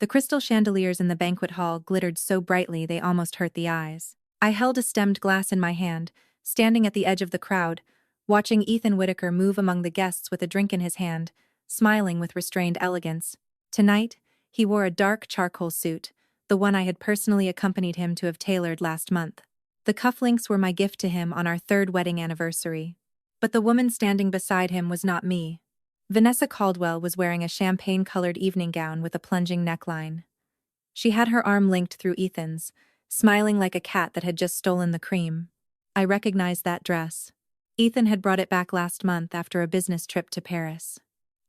The crystal chandeliers in the banquet hall glittered so brightly they almost hurt the eyes. I held a stemmed glass in my hand, standing at the edge of the crowd, watching Ethan Whitaker move among the guests with a drink in his hand, smiling with restrained elegance. Tonight, he wore a dark charcoal suit, the one I had personally accompanied him to have tailored last month. The cufflinks were my gift to him on our third wedding anniversary. But the woman standing beside him was not me. Vanessa Caldwell was wearing a champagne-colored evening gown with a plunging neckline. She had her arm linked through Ethan's, smiling like a cat that had just stolen the cream. I recognized that dress. Ethan had brought it back last month after a business trip to Paris.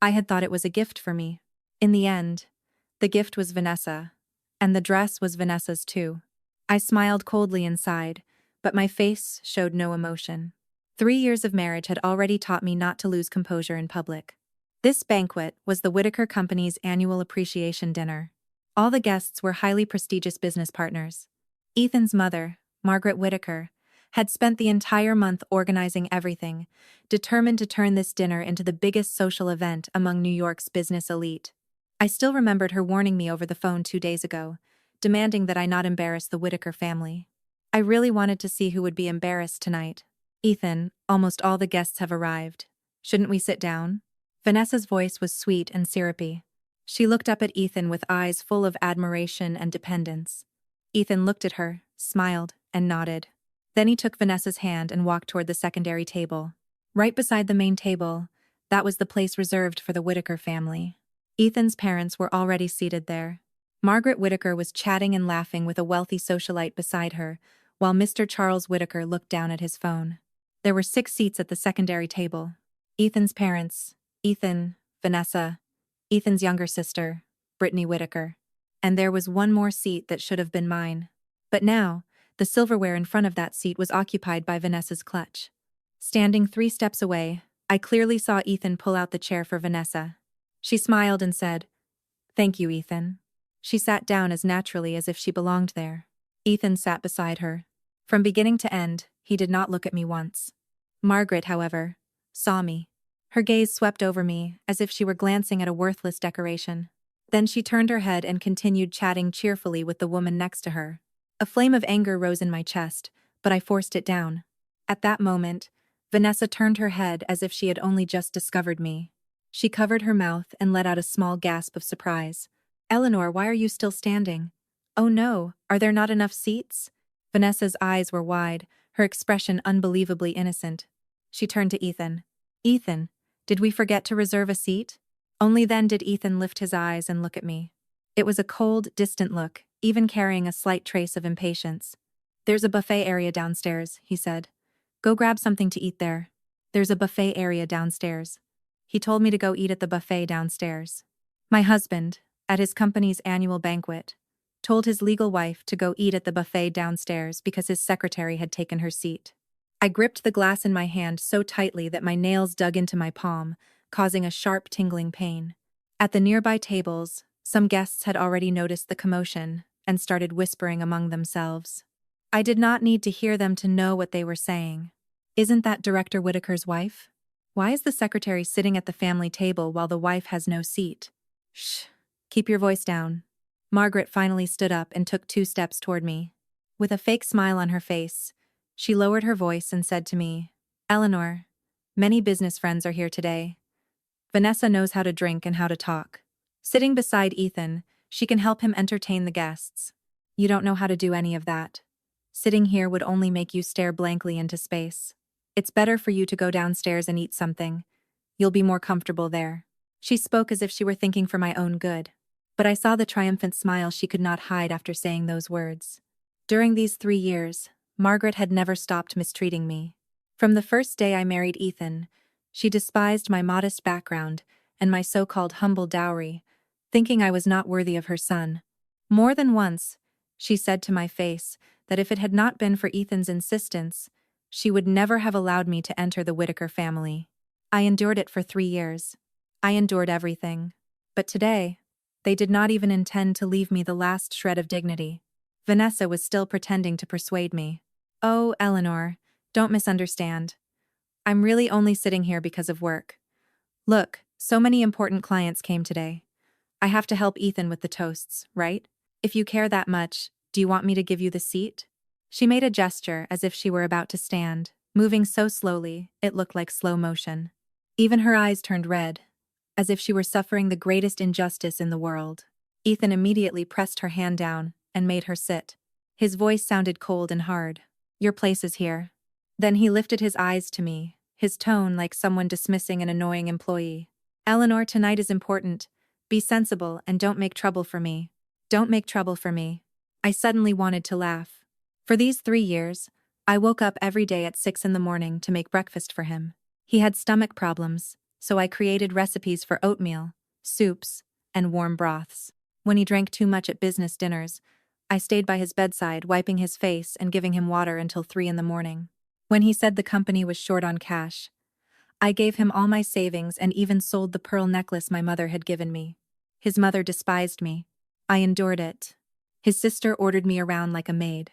I had thought it was a gift for me. In the end, the gift was Vanessa, and the dress was Vanessa's too. I smiled coldly inside, but my face showed no emotion. 3 years of marriage had already taught me not to lose composure in public. This banquet was the Whitaker Company's annual appreciation dinner. All the guests were highly prestigious business partners. Ethan's mother, Margaret Whitaker, had spent the entire month organizing everything, determined to turn this dinner into the biggest social event among New York's business elite. I still remembered her warning me over the phone 2 days ago, demanding that I not embarrass the Whitaker family. I really wanted to see who would be embarrassed tonight. Ethan, almost all the guests have arrived. Shouldn't we sit down? Vanessa's voice was sweet and syrupy. She looked up at Ethan with eyes full of admiration and dependence. Ethan looked at her, smiled, and nodded. Then he took Vanessa's hand and walked toward the secondary table. Right beside the main table, that was the place reserved for the Whitaker family. Ethan's parents were already seated there. Margaret Whitaker was chatting and laughing with a wealthy socialite beside her, while Mr. Charles Whitaker looked down at his phone. There were 6 seats at the secondary table. Ethan's parents, Ethan, Vanessa, Ethan's younger sister, Brittany Whitaker. And there was one more seat that should have been mine. But now, the silverware in front of that seat was occupied by Vanessa's clutch. Standing 3 steps away, I clearly saw Ethan pull out the chair for Vanessa. She smiled and said, "Thank you, Ethan." She sat down as naturally as if she belonged there. Ethan sat beside her. From beginning to end, he did not look at me once. Margaret, however, saw me. Her gaze swept over me, as if she were glancing at a worthless decoration. Then she turned her head and continued chatting cheerfully with the woman next to her. A flame of anger rose in my chest, but I forced it down. At that moment, Vanessa turned her head as if she had only just discovered me. She covered her mouth and let out a small gasp of surprise. "Eleanor, why are you still standing? Oh no, are there not enough seats?" Vanessa's eyes were wide, her expression unbelievably innocent. She turned to Ethan. "Ethan, did we forget to reserve a seat?" Only then did Ethan lift his eyes and look at me. It was a cold, distant look, even carrying a slight trace of impatience. "There's a buffet area downstairs," he said. "Go grab something to eat there." "There's a buffet area downstairs." He told me to go eat at the buffet downstairs. My husband, at his company's annual banquet, told his legal wife to go eat at the buffet downstairs because his secretary had taken her seat. I gripped the glass in my hand so tightly that my nails dug into my palm, causing a sharp tingling pain. At the nearby tables, some guests had already noticed the commotion and started whispering among themselves. I did not need to hear them to know what they were saying. "Isn't that Director Whitaker's wife? Why is the secretary sitting at the family table while the wife has no seat?" "Shh, keep your voice down." Margaret finally stood up and took 2 steps toward me. With a fake smile on her face, she lowered her voice and said to me, "Eleanor, many business friends are here today. Vanessa knows how to drink and how to talk. Sitting beside Ethan, she can help him entertain the guests. You don't know how to do any of that. Sitting here would only make you stare blankly into space. It's better for you to go downstairs and eat something. You'll be more comfortable there." She spoke as if she were thinking for my own good, but I saw the triumphant smile she could not hide after saying those words. During these 3 years, Margaret had never stopped mistreating me. From the first day I married Ethan, she despised my modest background and my so-called humble dowry, thinking I was not worthy of her son. More than once, she said to my face that if it had not been for Ethan's insistence, she would never have allowed me to enter the Whitaker family. I endured it for 3 years. I endured everything. But today, they did not even intend to leave me the last shred of dignity. Vanessa was still pretending to persuade me. "Oh, Eleanor, don't misunderstand. I'm really only sitting here because of work. Look, so many important clients came today. I have to help Ethan with the toasts, right? If you care that much, do you want me to give you the seat? She made a gesture as if she were about to stand, moving so slowly, it looked like slow motion. Even her eyes turned red, as if she were suffering the greatest injustice in the world. Ethan immediately pressed her hand down and made her sit. His voice sounded cold and hard. Your place is here. Then he lifted his eyes to me, his tone like someone dismissing an annoying employee. Eleanor, tonight is important. Be sensible and don't make trouble for me. Don't make trouble for me. I suddenly wanted to laugh. For these 3 years, I woke up every day at 6 in the morning to make breakfast for him. He had stomach problems, so I created recipes for oatmeal, soups, and warm broths. When he drank too much at business dinners, I stayed by his bedside, wiping his face and giving him water until 3 in the morning. When he said the company was short on cash, I gave him all my savings and even sold the pearl necklace my mother had given me. His mother despised me. I endured it. His sister ordered me around like a maid.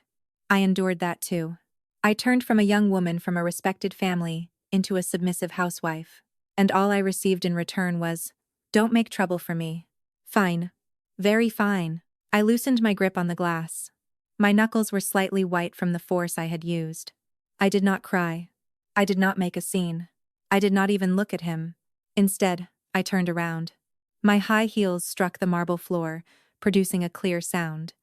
I endured that too. I turned from a young woman from a respected family into a submissive housewife. And all I received in return was, don't make trouble for me. Fine. Very fine. I loosened my grip on the glass. My knuckles were slightly white from the force I had used. I did not cry. I did not make a scene. I did not even look at him. Instead, I turned around. My high heels struck the marble floor, producing a clear sound.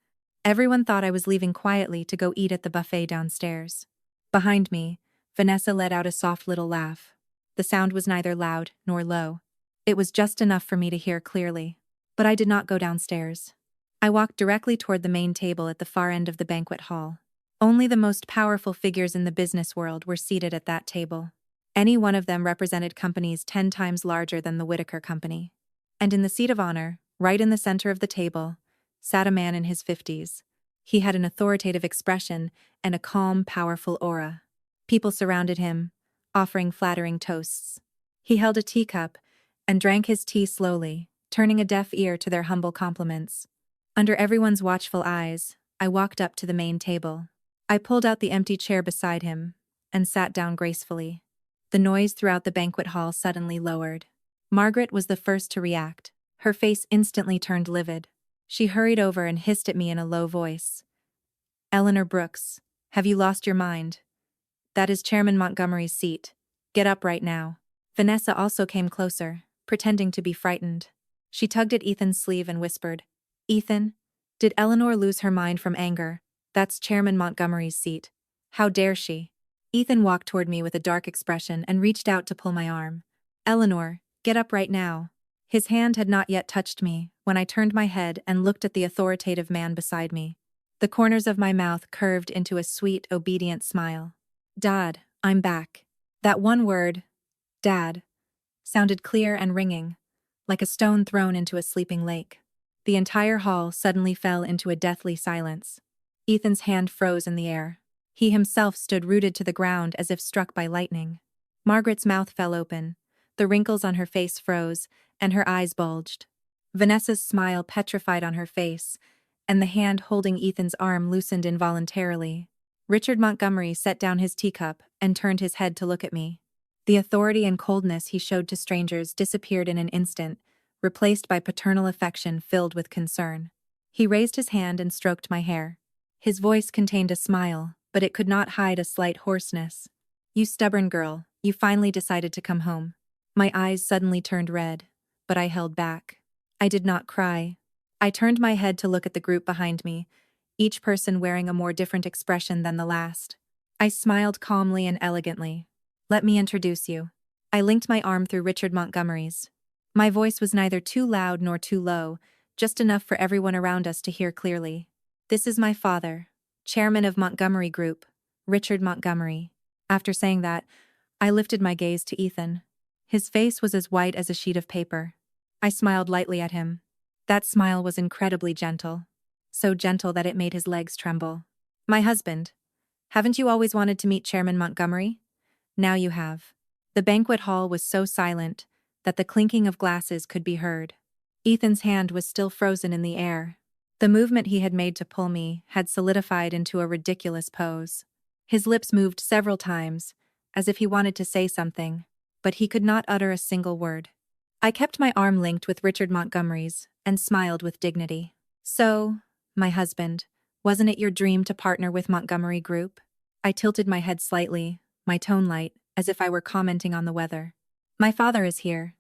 Everyone thought I was leaving quietly to go eat at the buffet downstairs. Behind me, Vanessa let out a soft little laugh. The sound was neither loud nor low. It was just enough for me to hear clearly. But I did not go downstairs. I walked directly toward the main table at the far end of the banquet hall. Only the most powerful figures in the business world were seated at that table. Any one of them represented companies 10 times larger than the Whittaker Company. And in the seat of honor, right in the center of the table, sat a man in his 50s. He had an authoritative expression and a calm, powerful aura. People surrounded him, offering flattering toasts. He held a teacup and drank his tea slowly, turning a deaf ear to their humble compliments. Under everyone's watchful eyes, I walked up to the main table. I pulled out the empty chair beside him and sat down gracefully. The noise throughout the banquet hall suddenly lowered. Margaret was the first to react. Her face instantly turned livid. She hurried over and hissed at me in a low voice. Eleanor Brooks, have you lost your mind? That is Chairman Montgomery's seat. Get up right now. Vanessa also came closer, pretending to be frightened. She tugged at Ethan's sleeve and whispered, Ethan, did Eleanor lose her mind from anger? That's Chairman Montgomery's seat. How dare she? Ethan walked toward me with a dark expression and reached out to pull my arm. Eleanor, get up right now. His hand had not yet touched me when I turned my head and looked at the authoritative man beside me. The corners of my mouth curved into a sweet, obedient smile. Dad, I'm back. That one word, Dad, sounded clear and ringing, like a stone thrown into a sleeping lake. The entire hall suddenly fell into a deathly silence. Ethan's hand froze in the air. He himself stood rooted to the ground as if struck by lightning. Margaret's mouth fell open. The wrinkles on her face froze, and her eyes bulged. Vanessa's smile petrified on her face, and the hand holding Ethan's arm loosened involuntarily. Richard Montgomery set down his teacup and turned his head to look at me. The authority and coldness he showed to strangers disappeared in an instant, replaced by paternal affection filled with concern. He raised his hand and stroked my hair. His voice contained a smile, but it could not hide a slight hoarseness. You stubborn girl, you finally decided to come home. My eyes suddenly turned red, but I held back. I did not cry. I turned my head to look at the group behind me, each person wearing a more different expression than the last. I smiled calmly and elegantly. Let me introduce you. I linked my arm through Richard Montgomery's. My voice was neither too loud nor too low, just enough for everyone around us to hear clearly. This is my father, Chairman of Montgomery Group, Richard Montgomery. After saying that, I lifted my gaze to Ethan. His face was as white as a sheet of paper. I smiled lightly at him. That smile was incredibly gentle. So gentle that it made his legs tremble. My husband. Haven't you always wanted to meet Chairman Montgomery? Now you have. The banquet hall was so silent that the clinking of glasses could be heard. Ethan's hand was still frozen in the air. The movement he had made to pull me had solidified into a ridiculous pose. His lips moved several times, as if he wanted to say something, but he could not utter a single word. I kept my arm linked with Richard Montgomery's and smiled with dignity. So, my husband, wasn't it your dream to partner with Montgomery Group? I tilted my head slightly, my tone light, as if I were commenting on the weather. My father is here.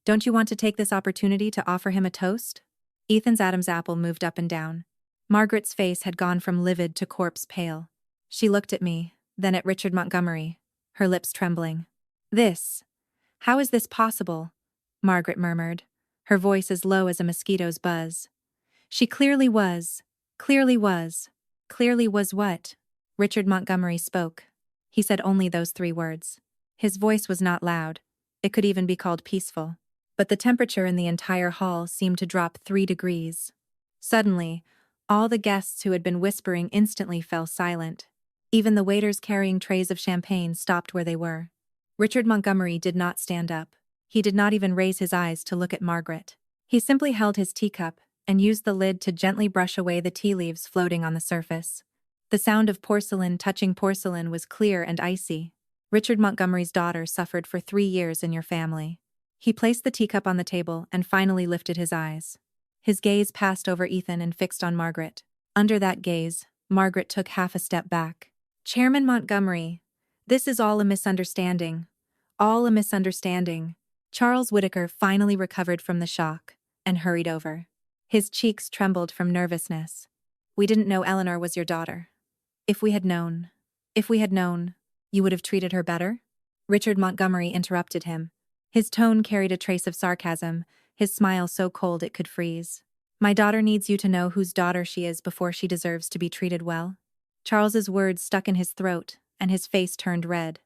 Don't you want to take this opportunity to offer him a toast? Ethan's Adam's apple moved up and down. Margaret's face had gone from livid to corpse pale. She looked at me, then at Richard Montgomery, her lips trembling. How is this possible? Margaret murmured, her voice as low as a mosquito's buzz. She clearly was what? Richard Montgomery spoke. He said only those 3 words. His voice was not loud. It could even be called peaceful. But the temperature in the entire hall seemed to drop 3 degrees. Suddenly, all the guests who had been whispering instantly fell silent. Even the waiters carrying trays of champagne stopped where they were. Richard Montgomery did not stand up. He did not even raise his eyes to look at Margaret. He simply held his teacup and used the lid to gently brush away the tea leaves floating on the surface. The sound of porcelain touching porcelain was clear and icy. Richard Montgomery's daughter suffered for 3 years in your family. He placed the teacup on the table and finally lifted his eyes. His gaze passed over Ethan and fixed on Margaret. Under that gaze, Margaret took half a step back. Chairman Montgomery, this is all a misunderstanding. All a misunderstanding. Charles Whitaker finally recovered from the shock and hurried over. His cheeks trembled from nervousness. We didn't know Eleanor was your daughter. If we had known, you would have treated her better? Richard Montgomery interrupted him. His tone carried a trace of sarcasm, his smile so cold it could freeze. My daughter needs you to know whose daughter she is before she deserves to be treated well. Charles's words stuck in his throat, and his face turned red.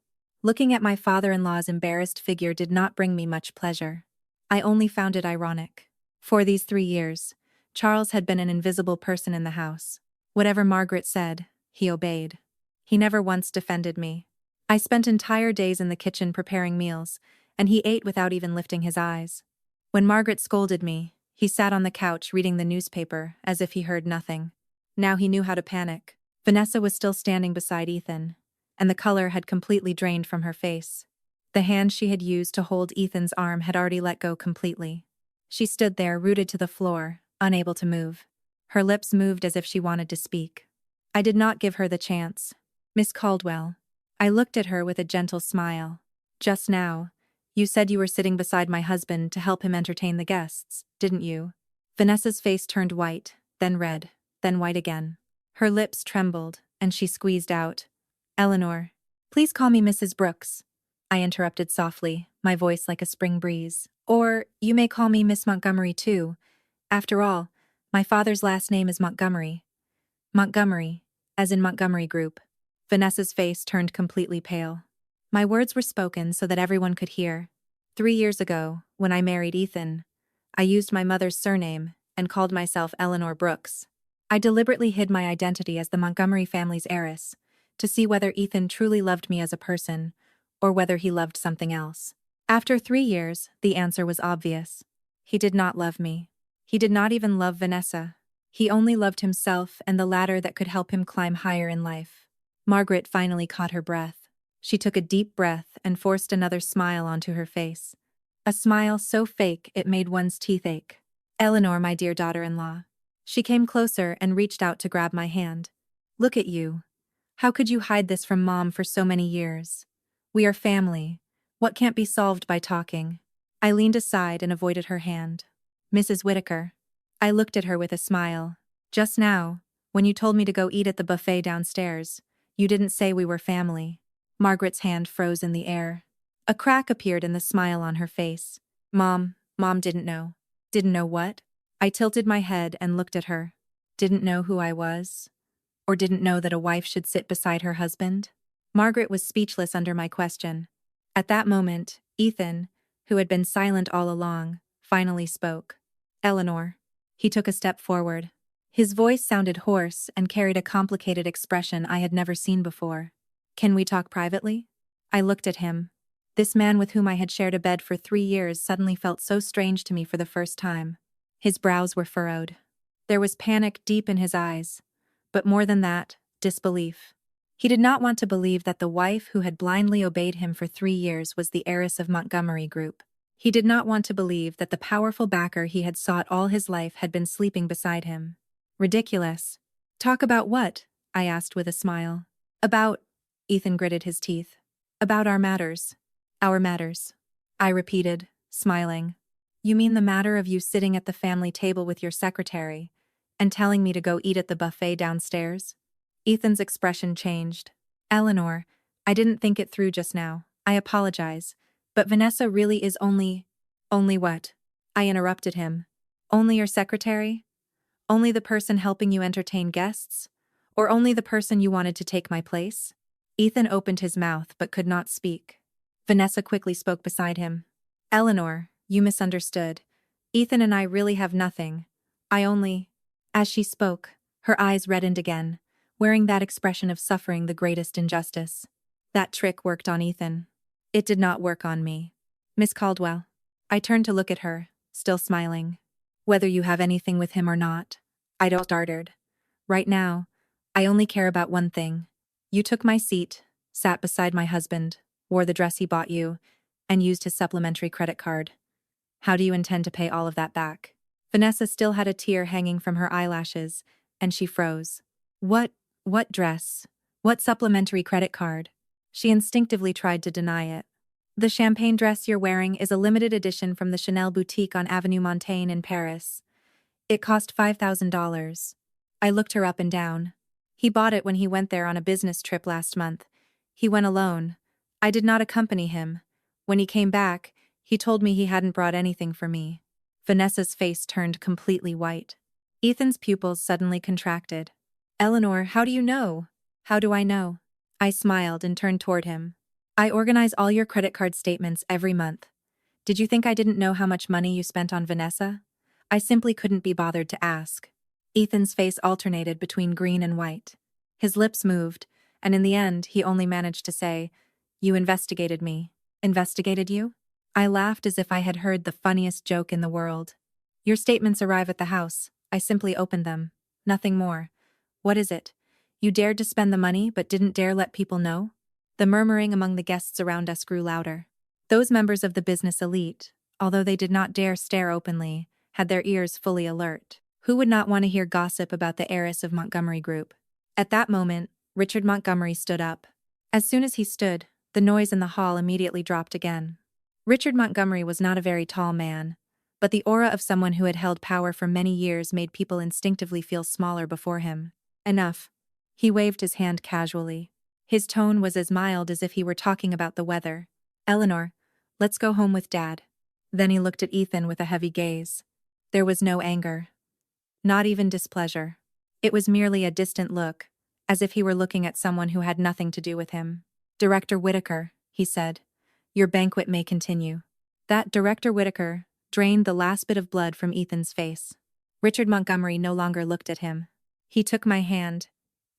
Looking at my father-in-law's embarrassed figure did not bring me much pleasure. I only found it ironic. For these 3 years, Charles had been an invisible person in the house. Whatever Margaret said, he obeyed. He never once defended me. I spent entire days in the kitchen preparing meals, and he ate without even lifting his eyes. When Margaret scolded me, he sat on the couch reading the newspaper as if he heard nothing. Now he knew how to panic. Vanessa was still standing beside Ethan, and the color had completely drained from her face. The hand she had used to hold Ethan's arm had already let go completely. She stood there, rooted to the floor, unable to move. Her lips moved as if she wanted to speak. I did not give her the chance. Miss Caldwell. I looked at her with a gentle smile. Just now, you said you were sitting beside my husband to help him entertain the guests, didn't you? Vanessa's face turned white, then red, then white again. Her lips trembled, and she squeezed out, Eleanor, please call me Mrs. Brooks. I interrupted softly, my voice like a spring breeze. Or, you may call me Miss Montgomery too. After all, my father's last name is Montgomery. Montgomery, as in Montgomery Group. Vanessa's face turned completely pale. My words were spoken so that everyone could hear. 3 years ago, when I married Ethan, I used my mother's surname and called myself Eleanor Brooks. I deliberately hid my identity as the Montgomery family's heiress, to see whether Ethan truly loved me as a person, or whether he loved something else. After 3 years, the answer was obvious. He did not love me. He did not even love Vanessa. He only loved himself and the ladder that could help him climb higher in life. Margaret finally caught her breath. She took a deep breath and forced another smile onto her face. A smile so fake it made one's teeth ache. Eleanor, my dear daughter-in-law. She came closer and reached out to grab my hand. Look at you. How could you hide this from Mom for so many years? We are family. What can't be solved by talking? I leaned aside and avoided her hand. Mrs. Whitaker. I looked at her with a smile. Just now, when you told me to go eat at the buffet downstairs, you didn't say we were family. Margaret's hand froze in the air. A crack appeared in the smile on her face. Mom didn't know. Didn't know what? I tilted my head and looked at her. Didn't know who I was? Or didn't know that a wife should sit beside her husband? Margaret was speechless under my question. At that moment, Ethan, who had been silent all along, finally spoke. Eleanor. He took a step forward. His voice sounded hoarse and carried a complicated expression I had never seen before. Can we talk privately? I looked at him. This man with whom I had shared a bed for 3 years suddenly felt so strange to me for the first time. His brows were furrowed. There was panic deep in his eyes. But more than that, disbelief. He did not want to believe that the wife who had blindly obeyed him for 3 years was the heiress of Montgomery Group. He did not want to believe that the powerful backer he had sought all his life had been sleeping beside him. Ridiculous. Talk about what? I asked with a smile. About, Ethan gritted his teeth. About our matters. Our matters. I repeated, smiling. You mean the matter of you sitting at the family table with your secretary and telling me to go eat at the buffet downstairs? Ethan's expression changed. Eleanor, I didn't think it through just now. I apologize. But Vanessa really is only what? I interrupted him. Only your secretary? Only the person helping you entertain guests? Or only the person you wanted to take my place? Ethan opened his mouth but could not speak. Vanessa quickly spoke beside him. Eleanor, you misunderstood. Ethan and I really have nothing. I only… As she spoke, her eyes reddened again, wearing that expression of suffering the greatest injustice. That trick worked on Ethan. It did not work on me. Miss Caldwell. I turned to look at her, still smiling. Whether you have anything with him or not, I don't started. Right now, I only care about one thing. You took my seat, sat beside my husband, wore the dress he bought you, and used his supplementary credit card. How do you intend to pay all of that back? Vanessa still had a tear hanging from her eyelashes, and she froze. What dress? What supplementary credit card? She instinctively tried to deny it. The champagne dress you're wearing is a limited edition from the Chanel boutique on Avenue Montaigne in Paris. It cost $5,000. I looked her up and down. He bought it when he went there on a business trip last month. He went alone. I did not accompany him. When he came back, he told me he hadn't brought anything for me. Vanessa's face turned completely white. Ethan's pupils suddenly contracted. Eleanor, how do you know? How do I know? I smiled and turned toward him. I organize all your credit card statements every month. Did you think I didn't know how much money you spent on Vanessa? I simply couldn't be bothered to ask. Ethan's face alternated between green and white. His lips moved, and in the end, he only managed to say, You investigated me. Investigated you? I laughed as if I had heard the funniest joke in the world. Your statements arrive at the house. I simply opened them. Nothing more. What is it? You dared to spend the money but didn't dare let people know? The murmuring among the guests around us grew louder. Those members of the business elite, although they did not dare stare openly, had their ears fully alert. Who would not want to hear gossip about the heiress of Montgomery Group? At that moment, Richard Montgomery stood up. As soon as he stood, the noise in the hall immediately dropped again. Richard Montgomery was not a very tall man, but the aura of someone who had held power for many years made people instinctively feel smaller before him. Enough. He waved his hand casually. His tone was as mild as if he were talking about the weather. Eleanor, let's go home with Dad. Then he looked at Ethan with a heavy gaze. There was no anger. Not even displeasure. It was merely a distant look, as if he were looking at someone who had nothing to do with him. Director Whitaker, he said. Your banquet may continue. That Director Whitaker drained the last bit of blood from Ethan's face. Richard Montgomery no longer looked at him. He took my hand,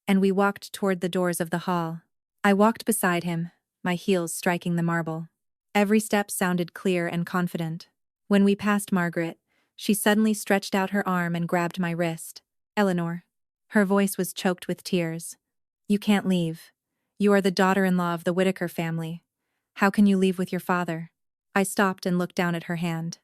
and we walked toward the doors of the hall. I walked beside him, my heels striking the marble. Every step sounded clear and confident. When we passed Margaret, she suddenly stretched out her arm and grabbed my wrist. Eleanor. Her voice was choked with tears. You can't leave. You are the daughter-in-law of the Whitaker family. How can you leave with your father? I stopped and looked down at her hand.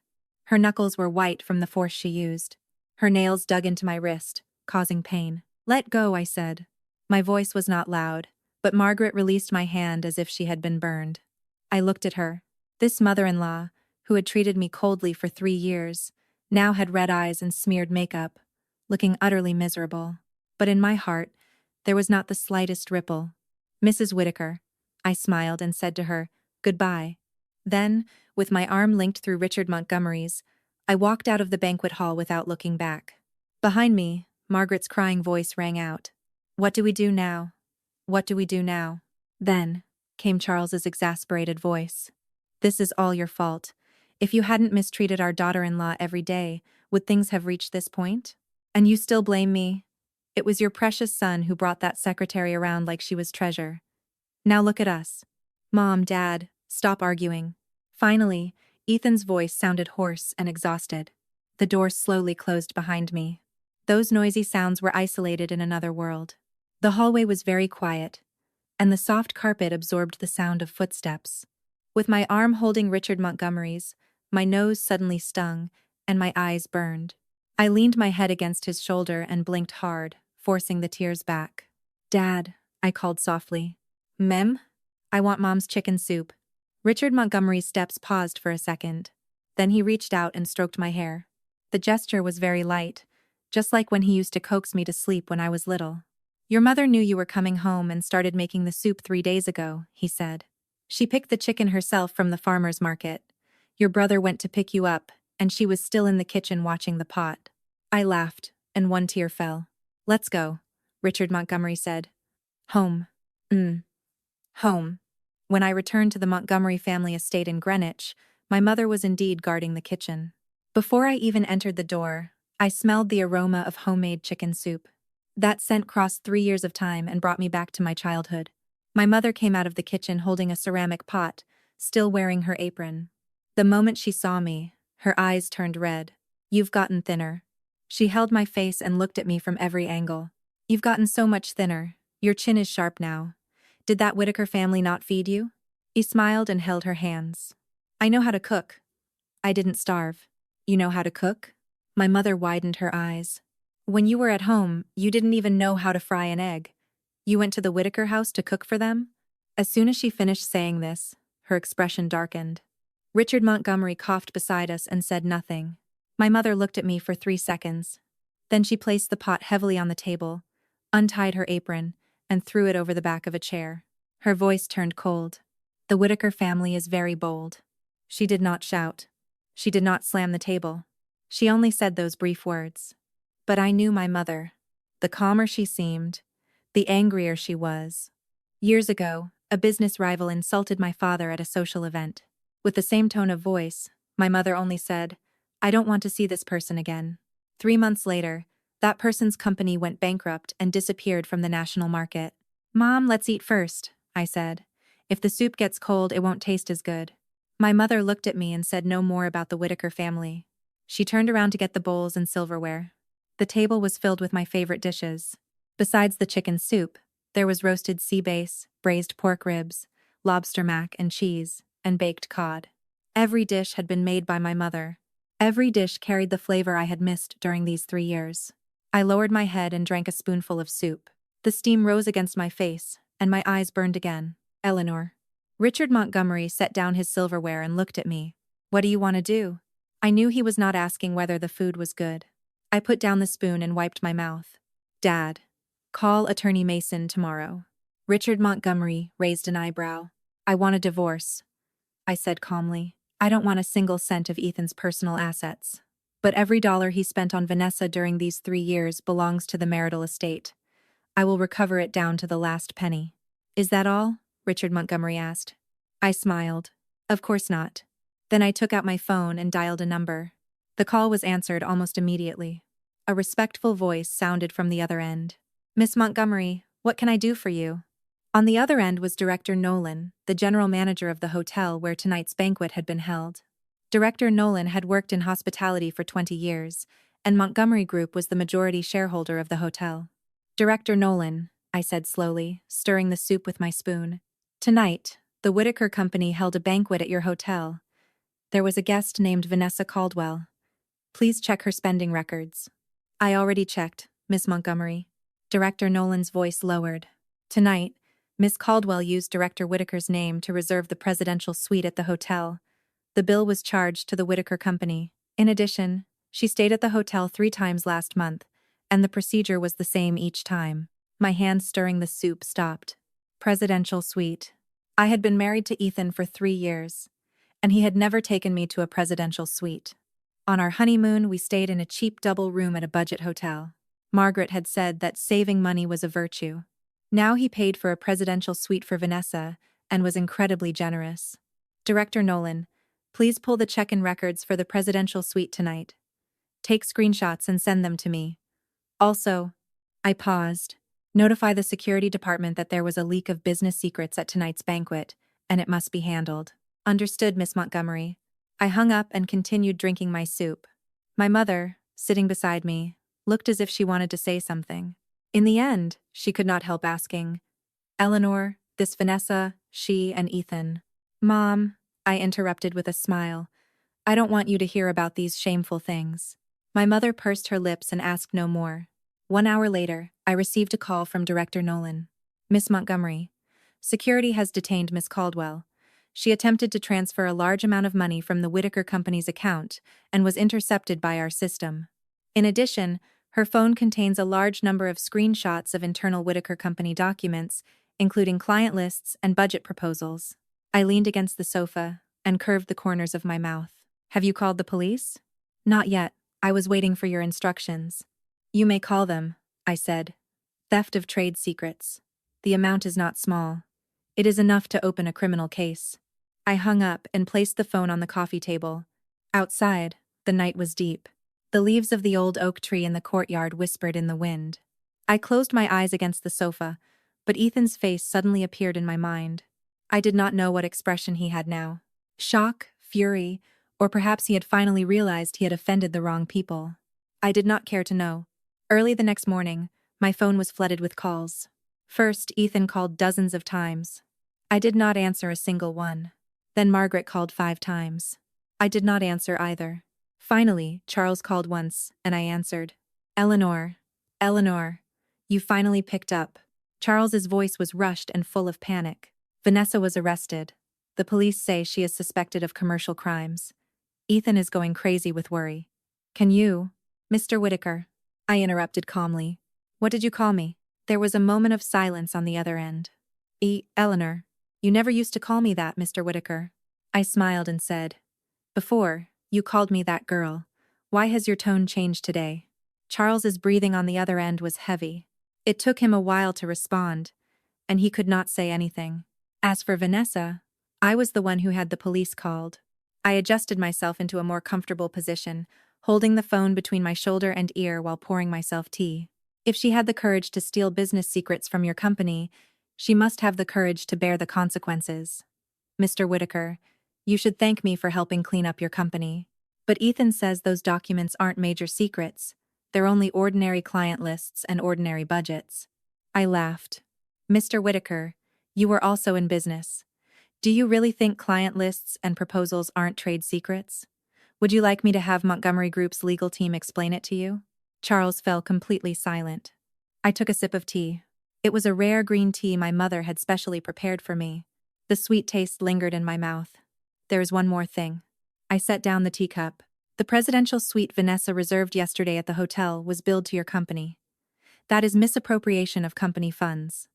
Her knuckles were white from the force she used. Her nails dug into my wrist, causing pain. Let go, I said. My voice was not loud, but Margaret released my hand as if she had been burned. I looked at her. This mother-in-law, who had treated me coldly for 3 years, now had red eyes and smeared makeup, looking utterly miserable. But in my heart, there was not the slightest ripple. Mrs. Whitaker, I smiled and said to her, Goodbye. Then, with my arm linked through Richard Montgomery's, I walked out of the banquet hall without looking back. Behind me, Margaret's crying voice rang out. What do we do now? What do we do now? Then, came Charles's exasperated voice. This is all your fault. If you hadn't mistreated our daughter-in-law every day, would things have reached this point? And you still blame me? It was your precious son who brought that secretary around like she was treasure. Now look at us. Mom, Dad, stop arguing. Finally, Ethan's voice sounded hoarse and exhausted. The door slowly closed behind me. Those noisy sounds were isolated in another world. The hallway was very quiet, and the soft carpet absorbed the sound of footsteps. With my arm holding Richard Montgomery's, My nose suddenly stung, and my eyes burned. I leaned my head against his shoulder and blinked hard, forcing the tears back. "Dad," I called softly. "Mem? I want Mom's chicken soup." Richard Montgomery's steps paused for a second. Then he reached out and stroked my hair. The gesture was very light, just like when he used to coax me to sleep when I was little. "Your mother knew you were coming home and started making the soup 3 days ago," he said. "She picked the chicken herself from the farmer's market. Your brother went to pick you up, and she was still in the kitchen watching the pot." I laughed, and one tear fell. "Let's go," Richard Montgomery said. "Home. Home." When I returned to the Montgomery family estate in Greenwich, my mother was indeed guarding the kitchen. Before I even entered the door, I smelled the aroma of homemade chicken soup. That scent crossed 3 years of time and brought me back to my childhood. My mother came out of the kitchen holding a ceramic pot, still wearing her apron. The moment she saw me, her eyes turned red. "You've gotten thinner." She held my face and looked at me from every angle. "You've gotten so much thinner. Your chin is sharp now. Did that Whitaker family not feed you?" He smiled and held her hands. "I know how to cook. I didn't starve." "You know how to cook?" My mother widened her eyes. "When you were at home, you didn't even know how to fry an egg. You went to the Whitaker house to cook for them?" As soon as she finished saying this, her expression darkened. Richard Montgomery coughed beside us and said nothing. My mother looked at me for 3 seconds. Then she placed the pot heavily on the table, untied her apron, and threw it over the back of a chair. Her voice turned cold. "The Whitaker family is very bold." She did not shout. She did not slam the table. She only said those brief words. But I knew my mother. The calmer she seemed, the angrier she was. Years ago, a business rival insulted my father at a social event. With the same tone of voice, my mother only said, "I don't want to see this person again." 3 months later, that person's company went bankrupt and disappeared from the national market. "Mom, let's eat first," I said. "If the soup gets cold, it won't taste as good." My mother looked at me and said no more about the Whitaker family. She turned around to get the bowls and silverware. The table was filled with my favorite dishes. Besides the chicken soup, there was roasted sea bass, braised pork ribs, lobster mac and cheese, and baked cod. Every dish had been made by my mother. Every dish carried the flavor I had missed during these 3 years. I lowered my head and drank a spoonful of soup. The steam rose against my face, and my eyes burned again. "Eleanor." Richard Montgomery set down his silverware and looked at me. "What do you want to do?" I knew he was not asking whether the food was good. I put down the spoon and wiped my mouth. "Dad, call Attorney Mason tomorrow." Richard Montgomery raised an eyebrow. "I want a divorce," I said calmly. "I don't want a single cent of Ethan's personal assets. But every dollar he spent on Vanessa during these 3 years belongs to the marital estate. I will recover it down to the last penny." "Is that all?" Richard Montgomery asked. I smiled. "Of course not." Then I took out my phone and dialed a number. The call was answered almost immediately. A respectful voice sounded from the other end. "Miss Montgomery, what can I do for you?" On the other end was Director Nolan, the general manager of the hotel where tonight's banquet had been held. Director Nolan had worked in hospitality for 20 years, and Montgomery Group was the majority shareholder of the hotel. "Director Nolan," I said slowly, stirring the soup with my spoon. "Tonight, the Whitaker Company held a banquet at your hotel. There was a guest named Vanessa Caldwell. Please check her spending records." "I already checked, Miss Montgomery." Director Nolan's voice lowered. "Tonight, Miss Caldwell used Director Whitaker's name to reserve the presidential suite at the hotel. The bill was charged to the Whitaker Company. In addition, she stayed at the hotel 3 times last month, and the procedure was the same each time." My hand stirring the soup stopped. Presidential suite. I had been married to Ethan for 3 years, and he had never taken me to a presidential suite. On our honeymoon, we stayed in a cheap double room at a budget hotel. Margaret had said that saving money was a virtue. Now he paid for a presidential suite for Vanessa and was incredibly generous. "Director Nolan, please pull the check-in records for the presidential suite tonight. Take screenshots and send them to me. Also," I paused, "notify the security department that there was a leak of business secrets at tonight's banquet, and it must be handled." "Understood, Miss Montgomery." I hung up and continued drinking my soup. My mother, sitting beside me, looked as if she wanted to say something. In the end, she could not help asking, "Eleanor, this Vanessa, she and Ethan." "Mom," I interrupted with a smile, I don't want you to hear about these shameful things. My mother pursed her lips and asked no more. 1 hour later, I received a call from Director Nolan. Miss Montgomery, security has detained Miss Caldwell. She attempted to transfer a large amount of money from the Whitaker Company's account and was intercepted by our system. In addition, her phone contains a large number of screenshots of internal Whitaker Company documents, including client lists and budget proposals. I leaned against the sofa and curved the corners of my mouth. Have you called the police? Not yet. I was waiting for your instructions. You may call them, I said. Theft of trade secrets. The amount is not small. It is enough to open a criminal case. I hung up and placed the phone on the coffee table. Outside, the night was deep. The leaves of the old oak tree in the courtyard whispered in the wind. I closed my eyes against the sofa, but Ethan's face suddenly appeared in my mind. I did not know what expression he had now. Shock, fury, or perhaps he had finally realized he had offended the wrong people. I did not care to know. Early the next morning, my phone was flooded with calls. First, Ethan called dozens of times. I did not answer a single one. Then Margaret called 5 times. I did not answer either. Finally, Charles called once, and I answered. Eleanor, you finally picked up. Charles's voice was rushed and full of panic. Vanessa was arrested. The police say she is suspected of commercial crimes. Ethan is going crazy with worry. Can you, Mr. Whitaker? I interrupted calmly. What did you call me? There was a moment of silence on the other end. Eleanor, you never used to call me that, Mr. Whitaker. I smiled and said, Before, you called me that girl. Why has your tone changed today? Charles's breathing on the other end was heavy. It took him a while to respond, and he could not say anything. As for Vanessa, I was the one who had the police called. I adjusted myself into a more comfortable position, holding the phone between my shoulder and ear while pouring myself tea. If she had the courage to steal business secrets from your company, she must have the courage to bear the consequences. Mr. Whitaker, you should thank me for helping clean up your company. But Ethan says those documents aren't major secrets. They're only ordinary client lists and ordinary budgets. I laughed. Mr. Whitaker, you were also in business. Do you really think client lists and proposals aren't trade secrets? Would you like me to have Montgomery Group's legal team explain it to you? Charles fell completely silent. I took a sip of tea. It was a rare green tea my mother had specially prepared for me. The sweet taste lingered in my mouth. There is one more thing. I set down the teacup. The presidential suite Vanessa reserved yesterday at the hotel was billed to your company. That is misappropriation of company funds.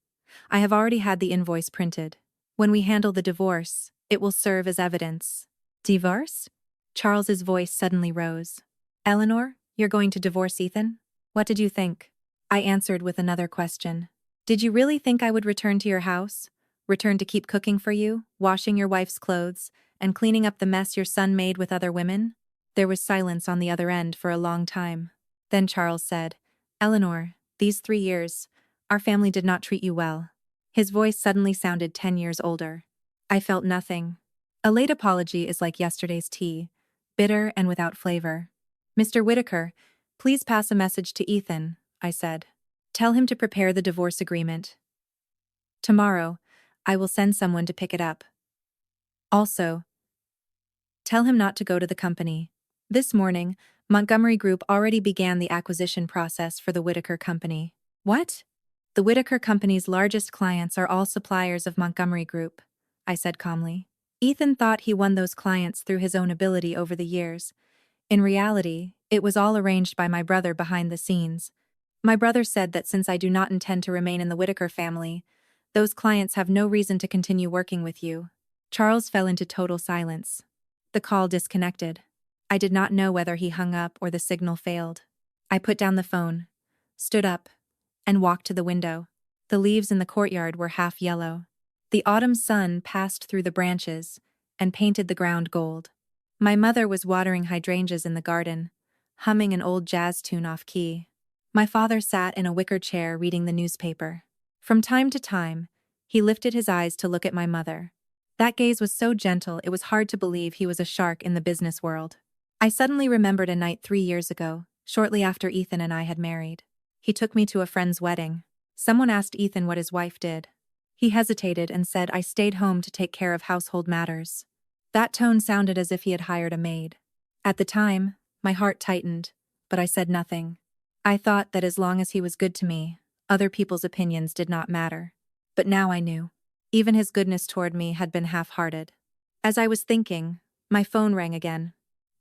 I have already had the invoice printed. When we handle the divorce, it will serve as evidence. Divorce? Charles's voice suddenly rose. Eleanor, you're going to divorce Ethan? What did you think? I answered with another question. Did you really think I would return to your house? Return to keep cooking for you, washing your wife's clothes, and cleaning up the mess your son made with other women? There was silence on the other end for a long time. Then Charles said, Eleanor, these 3 years, our family did not treat you well. His voice suddenly sounded 10 years older. I felt nothing. A late apology is like yesterday's tea, bitter and without flavor. Mr. Whitaker, please pass a message to Ethan, I said. Tell him to prepare the divorce agreement. Tomorrow, I will send someone to pick it up. Also, tell him not to go to the company. This morning, Montgomery Group already began the acquisition process for the Whitaker Company. What? The Whitaker Company's largest clients are all suppliers of Montgomery Group, I said calmly. Ethan thought he won those clients through his own ability over the years. In reality, it was all arranged by my brother behind the scenes. My brother said that since I do not intend to remain in the Whitaker family, those clients have no reason to continue working with you. Charles fell into total silence. The call disconnected. I did not know whether he hung up or the signal failed. I put down the phone, stood up, and walked to the window. The leaves in the courtyard were half yellow. The autumn sun passed through the branches and painted the ground gold. My mother was watering hydrangeas in the garden, humming an old jazz tune off key. My father sat in a wicker chair reading the newspaper. From time to time, he lifted his eyes to look at my mother. That gaze was so gentle it was hard to believe he was a shark in the business world. I suddenly remembered a night 3 years ago, shortly after Ethan and I had married. He took me to a friend's wedding. Someone asked Ethan what his wife did. He hesitated and said I stayed home to take care of household matters. That tone sounded as if he had hired a maid. At the time, my heart tightened, but I said nothing. I thought that as long as he was good to me, other people's opinions did not matter. But now I knew. Even his goodness toward me had been half-hearted. As I was thinking, my phone rang again.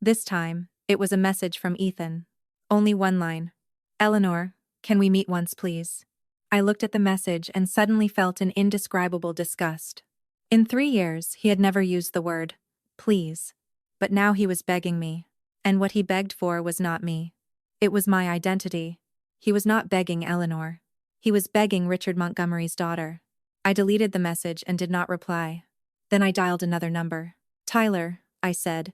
This time, it was a message from Ethan. Only one line. "Eleanor, can we meet once, please?" I looked at the message and suddenly felt an indescribable disgust. In 3 years, he had never used the word, please. But now he was begging me. And what he begged for was not me. It was my identity. He was not begging Eleanor. He was begging Richard Montgomery's daughter. I deleted the message and did not reply. Then I dialed another number. "Tyler," I said,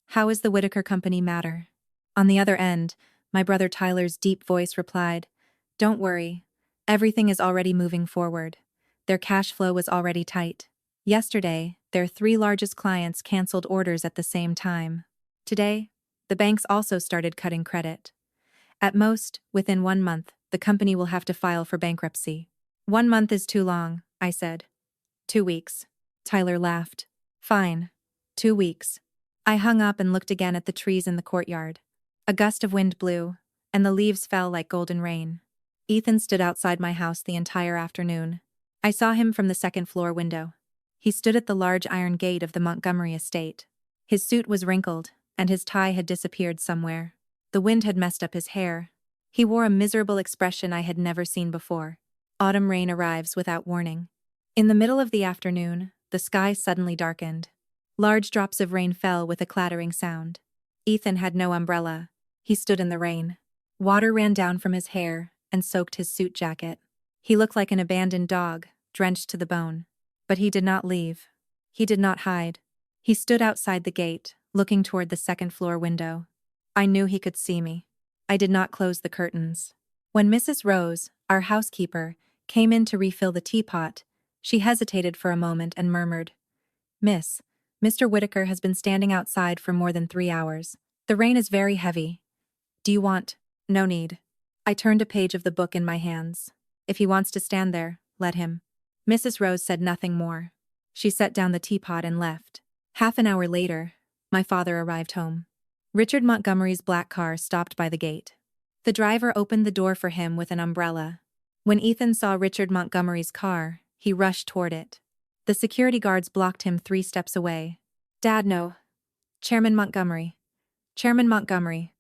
"how is the Whitaker Company matter?" On the other end, my brother Tyler's deep voice replied, "Don't worry. Everything is already moving forward. Their cash flow was already tight. Yesterday, their 3 largest clients canceled orders at the same time. Today, the banks also started cutting credit. At most, within 1 month, the company will have to file for bankruptcy." "1 month is too long," I said. "2 weeks. Tyler laughed. "Fine. 2 weeks." I hung up and looked again at the trees in the courtyard. A gust of wind blew, and the leaves fell like golden rain. Ethan stood outside my house the entire afternoon. I saw him from the second-floor window. He stood at the large iron gate of the Montgomery estate. His suit was wrinkled, and his tie had disappeared somewhere. The wind had messed up his hair. He wore a miserable expression I had never seen before. Autumn rain arrives without warning. In the middle of the afternoon, the sky suddenly darkened. Large drops of rain fell with a clattering sound. Ethan had no umbrella. He stood in the rain. Water ran down from his hair and soaked his suit jacket. He looked like an abandoned dog, drenched to the bone. But he did not leave. He did not hide. He stood outside the gate, looking toward the second-floor window. I knew he could see me. I did not close the curtains. When Mrs. Rose, our housekeeper, came in to refill the teapot, she hesitated for a moment and murmured, "Miss, Mr. Whitaker has been standing outside for more than 3 hours. The rain is very heavy. Do you want—" "No need." I turned a page of the book in my hands. "If he wants to stand there, let him." Mrs. Rose said nothing more. She set down the teapot and left. Half an hour later, my father arrived home. Richard Montgomery's black car stopped by the gate. The driver opened the door for him with an umbrella. When Ethan saw Richard Montgomery's car, he rushed toward it. The security guards blocked him 3 steps away. "Dad, no. Chairman Montgomery. Chairman Montgomery.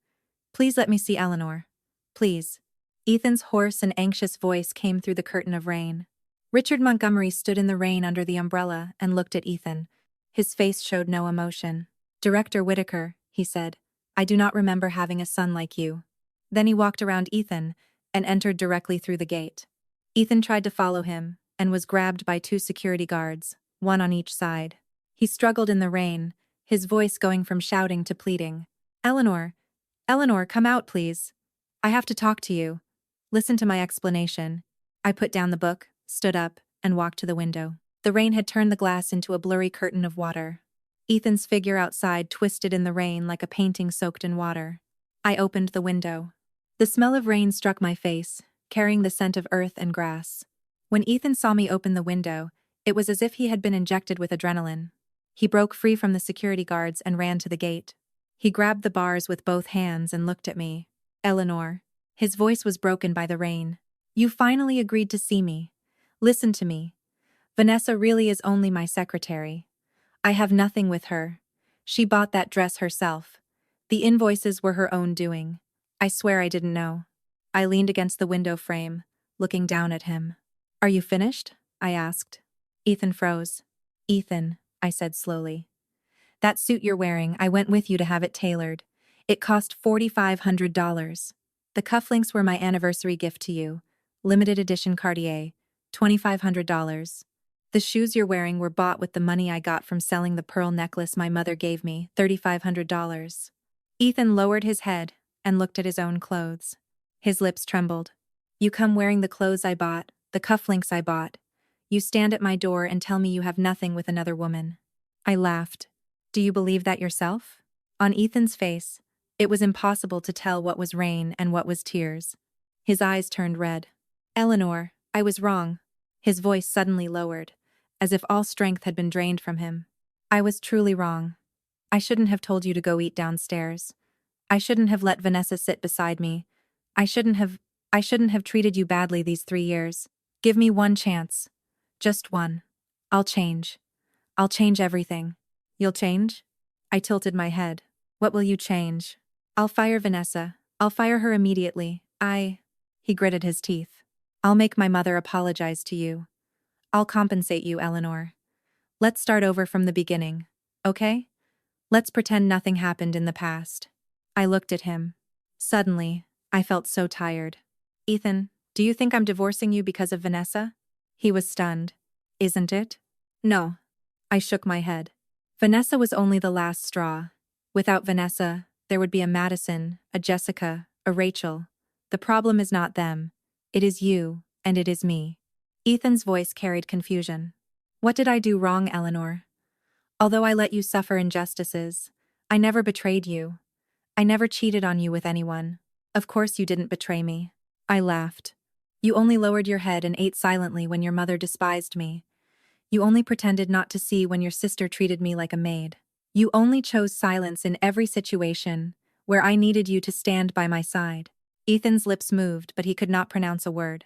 Please let me see Eleanor. Please." Ethan's hoarse and anxious voice came through the curtain of rain. Richard Montgomery stood in the rain under the umbrella and looked at Ethan. His face showed no emotion. "Director Whitaker," he said, "I do not remember having a son like you." Then he walked around Ethan and entered directly through the gate. Ethan tried to follow him and was grabbed by 2 security guards, one on each side. He struggled in the rain, his voice going from shouting to pleading. "Eleanor, Eleanor, come out, please. I have to talk to you. Listen to my explanation." I put down the book, stood up, and walked to the window. The rain had turned the glass into a blurry curtain of water. Ethan's figure outside twisted in the rain like a painting soaked in water. I opened the window. The smell of rain struck my face, carrying the scent of earth and grass. When Ethan saw me open the window, it was as if he had been injected with adrenaline. He broke free from the security guards and ran to the gate. He grabbed the bars with both hands and looked at me. "Eleanor." His voice was broken by the rain. "You finally agreed to see me. Listen to me. Vanessa really is only my secretary. I have nothing with her. She bought that dress herself. The invoices were her own doing. I swear I didn't know." I leaned against the window frame, looking down at him. "Are you finished?" I asked. Ethan froze. "Ethan," I said slowly. "That suit you're wearing, I went with you to have it tailored. It cost $4,500. The cufflinks were my anniversary gift to you. Limited edition Cartier, $2,500. The shoes you're wearing were bought with the money I got from selling the pearl necklace my mother gave me, $3,500. Ethan lowered his head and looked at his own clothes. His lips trembled. "You come wearing the clothes I bought, the cufflinks I bought. You stand at my door and tell me you have nothing with another woman." I laughed. "Do you believe that yourself?" On Ethan's face, it was impossible to tell what was rain and what was tears. His eyes turned red. "Eleanor, I was wrong." His voice suddenly lowered, as if all strength had been drained from him. "I was truly wrong. I shouldn't have told you to go eat downstairs. I shouldn't have let Vanessa sit beside me. I shouldn't have I shouldn't have treated you badly these 3 years. Give me one chance. Just one. I'll change. I'll change everything. You'll change? I tilted my head. What will you change? I'll fire Vanessa. I'll fire her immediately. He gritted his teeth. I'll make my mother apologize to you. I'll compensate you, Eleanor. Let's start over from the beginning, okay? Let's pretend nothing happened in the past. I looked at him. Suddenly, I felt so tired. Ethan, do you think I'm divorcing you because of Vanessa? He was stunned. Isn't it? No. I shook my head. Vanessa was only the last straw. Without Vanessa, there would be a Madison, a Jessica, a Rachel. The problem is not them. It is you, and it is me. Ethan's voice carried confusion. What did I do wrong, Eleanor? Although I let you suffer injustices, I never betrayed you. I never cheated on you with anyone. Of course you didn't betray me. I laughed. You only lowered your head and ate silently when your mother despised me. You only pretended not to see when your sister treated me like a maid. You only chose silence in every situation where I needed you to stand by my side. Ethan's lips moved, but he could not pronounce a word.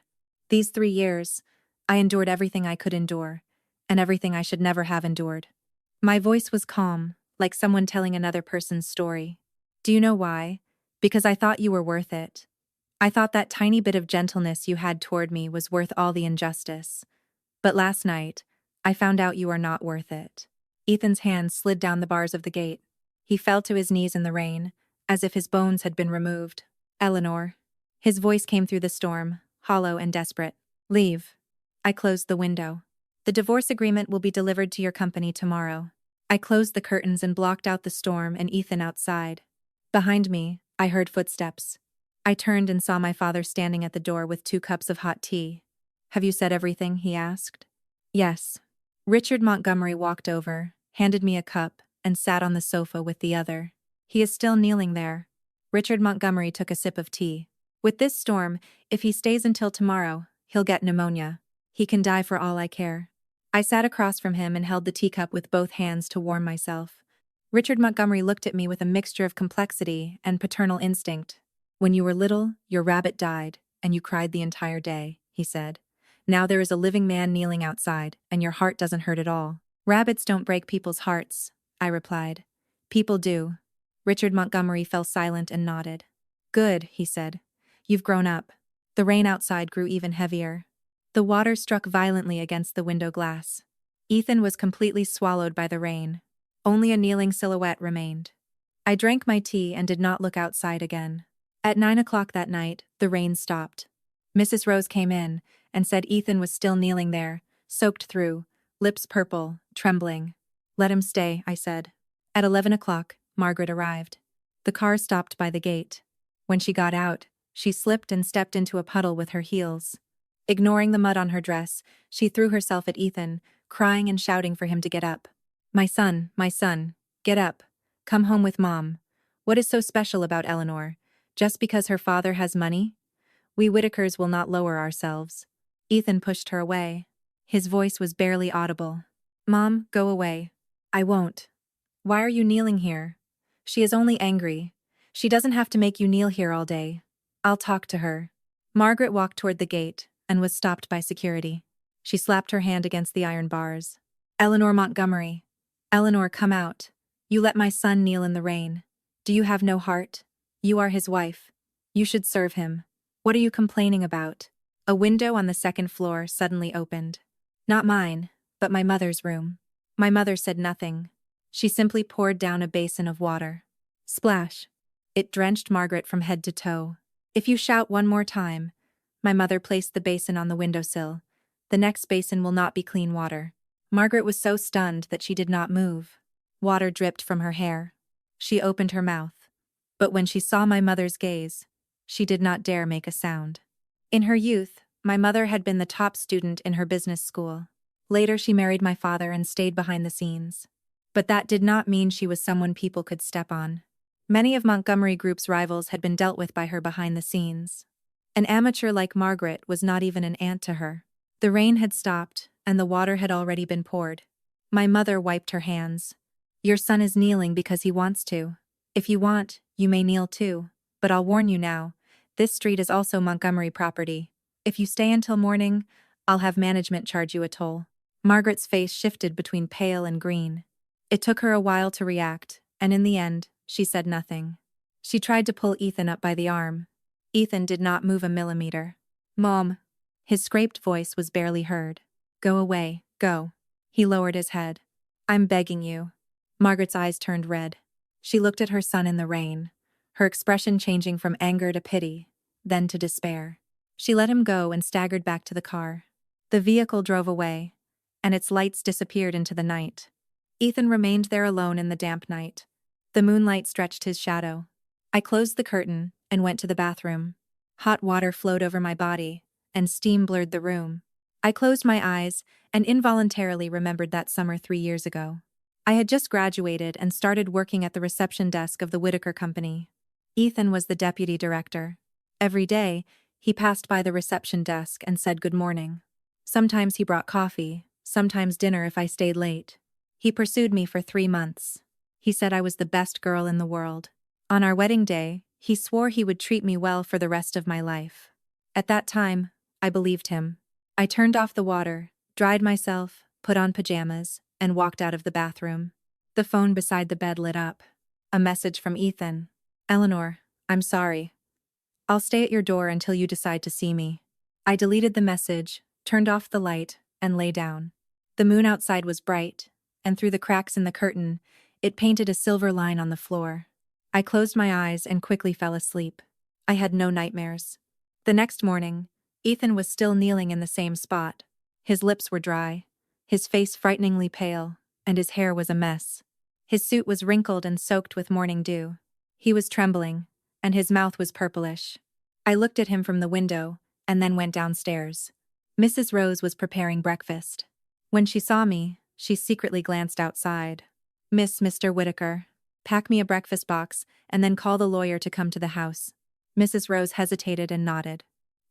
These 3 years, I endured everything I could endure, and everything I should never have endured. My voice was calm, like someone telling another person's story. Do you know why? Because I thought you were worth it. I thought that tiny bit of gentleness you had toward me was worth all the injustice. But last night, I found out you are not worth it. Ethan's hand slid down the bars of the gate. He fell to his knees in the rain, as if his bones had been removed. Eleanor. His voice came through the storm, hollow and desperate. Leave. I closed the window. The divorce agreement will be delivered to your company tomorrow. I closed the curtains and blocked out the storm and Ethan outside. Behind me, I heard footsteps. I turned and saw my father standing at the door with 2 cups of hot tea. Have you said everything? He asked. Yes. Richard Montgomery walked over, handed me a cup, and sat on the sofa with the other. He is still kneeling there. Richard Montgomery took a sip of tea. With this storm, if he stays until tomorrow, he'll get pneumonia. He can die for all I care. I sat across from him and held the teacup with both hands to warm myself. Richard Montgomery looked at me with a mixture of complexity and paternal instinct. When you were little, your rabbit died, and you cried the entire day, he said. Now there is a living man kneeling outside, and your heart doesn't hurt at all. Rabbits don't break people's hearts, I replied. People do. Richard Montgomery fell silent and nodded. Good, he said. You've grown up. The rain outside grew even heavier. The water struck violently against the window glass. Ethan was completely swallowed by the rain. Only a kneeling silhouette remained. I drank my tea and did not look outside again. At 9 o'clock that night, the rain stopped. Mrs. Rose came in and said Ethan was still kneeling there, soaked through, lips purple, trembling. Let him stay, I said. At 11 o'clock, Margaret arrived. The car stopped by the gate. When she got out, she slipped and stepped into a puddle with her heels. Ignoring the mud on her dress, she threw herself at Ethan, crying and shouting for him to get up. My son, get up. Come home with Mom. What is so special about Eleanor? Just because her father has money? We Whitakers will not lower ourselves. Ethan pushed her away. His voice was barely audible. Mom, go away. I won't. Why are you kneeling here? She is only angry. She doesn't have to make you kneel here all day. I'll talk to her. Margaret walked toward the gate and was stopped by security. She slapped her hand against the iron bars. Eleanor Montgomery. Eleanor, come out. You let my son kneel in the rain. Do you have no heart? You are his wife. You should serve him. What are you complaining about? A window on the 2nd floor suddenly opened. Not mine, but my mother's room. My mother said nothing. She simply poured down a basin of water. Splash. It drenched Margaret from head to toe. If you shout one more time, my mother placed the basin on the windowsill. The next basin will not be clean water. Margaret was so stunned that she did not move. Water dripped from her hair. She opened her mouth. But when she saw my mother's gaze, she did not dare make a sound. In her youth, my mother had been the top student in her business school. Later she married my father and stayed behind the scenes. But that did not mean she was someone people could step on. Many of Montgomery Group's rivals had been dealt with by her behind the scenes. An amateur like Margaret was not even an aunt to her. The rain had stopped, and the water had already been poured. My mother wiped her hands. Your son is kneeling because he wants to. If you want, you may kneel too. But I'll warn you now, this street is also Montgomery property. If you stay until morning, I'll have management charge you a toll. Margaret's face shifted between pale and green. It took her a while to react, and in the end, she said nothing. She tried to pull Ethan up by the arm. Ethan did not move a millimeter. Mom. His scraped voice was barely heard. Go away, go. He lowered his head. I'm begging you. Margaret's eyes turned red. She looked at her son in the rain, her expression changing from anger to pity, then to despair. She let him go and staggered back to the car. The vehicle drove away, and its lights disappeared into the night. Ethan remained there alone in the damp night. The moonlight stretched his shadow. I closed the curtain and went to the bathroom. Hot water flowed over my body, and steam blurred the room. I closed my eyes and involuntarily remembered that summer 3 years ago. I had just graduated and started working at the reception desk of the Whitaker Company. Ethan was the deputy director. Every day, he passed by the reception desk and said good morning. Sometimes he brought coffee, sometimes dinner if I stayed late. He pursued me for 3 months. He said I was the best girl in the world. On our wedding day, he swore he would treat me well for the rest of my life. At that time, I believed him. I turned off the water, dried myself, put on pajamas, and walked out of the bathroom. The phone beside the bed lit up. A message from Ethan. Eleanor, I'm sorry. I'll stay at your door until you decide to see me. I deleted the message, turned off the light, and lay down. The moon outside was bright, and through the cracks in the curtain, it painted a silver line on the floor. I closed my eyes and quickly fell asleep. I had no nightmares. The next morning, Ethan was still kneeling in the same spot. His lips were dry, his face frighteningly pale, and his hair was a mess. His suit was wrinkled and soaked with morning dew. He was trembling, and his mouth was purplish. I looked at him from the window, and then went downstairs. Mrs. Rose was preparing breakfast. When she saw me, she secretly glanced outside. Mr. Whitaker, pack me a breakfast box, and then call the lawyer to come to the house. Mrs. Rose hesitated and nodded.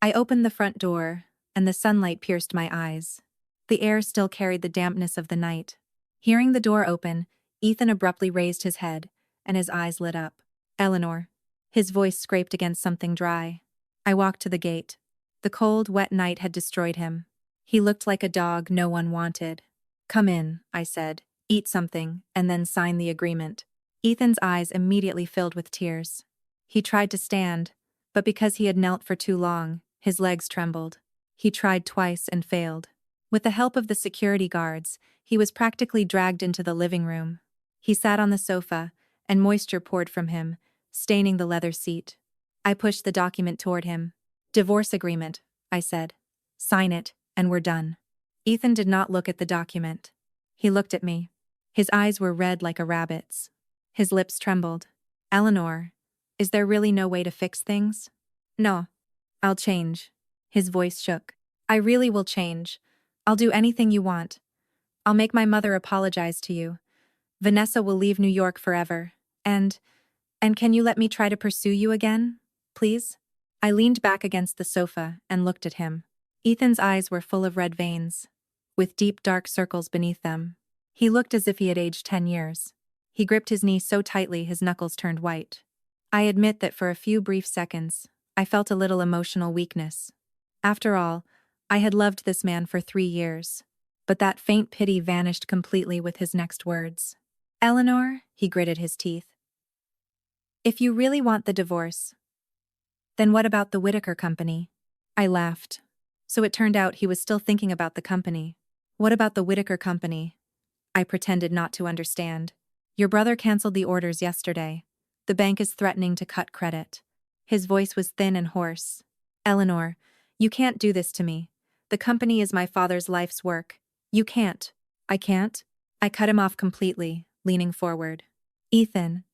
I opened the front door, and the sunlight pierced my eyes. The air still carried the dampness of the night. Hearing the door open, Ethan abruptly raised his head, and his eyes lit up. Eleanor. His voice scraped against something dry. I walked to the gate. The cold, wet night had destroyed him. He looked like a dog no one wanted. Come in, I said, eat something, and then sign the agreement. Ethan's eyes immediately filled with tears. He tried to stand, but because he had knelt for too long, his legs trembled. He tried twice and failed. With the help of the security guards, he was practically dragged into the living room. He sat on the sofa, and moisture poured from him, staining the leather seat. I pushed the document toward him. Divorce agreement, I said. Sign it, and we're done. Ethan did not look at the document. He looked at me. His eyes were red like a rabbit's. His lips trembled. Eleanor, is there really no way to fix things? No. I'll change. His voice shook. I really will change. I'll do anything you want. I'll make my mother apologize to you. Vanessa will leave New York forever. And can you let me try to pursue you again, please? I leaned back against the sofa and looked at him. Ethan's eyes were full of red veins, with deep dark circles beneath them. He looked as if he had aged 10 years. He gripped his knee so tightly his knuckles turned white. I admit that for a few brief seconds, I felt a little emotional weakness. After all, I had loved this man for 3 years. But that faint pity vanished completely with his next words. Eleanor, he gritted his teeth. If you really want the divorce, then what about the Whitaker Company? I laughed. So it turned out he was still thinking about the company. What about the Whitaker Company? I pretended not to understand. Your brother canceled the orders yesterday. The bank is threatening to cut credit. His voice was thin and hoarse. Eleanor, you can't do this to me. The company is my father's life's work. You can't. I can't? I cut him off completely, leaning forward. Ethan,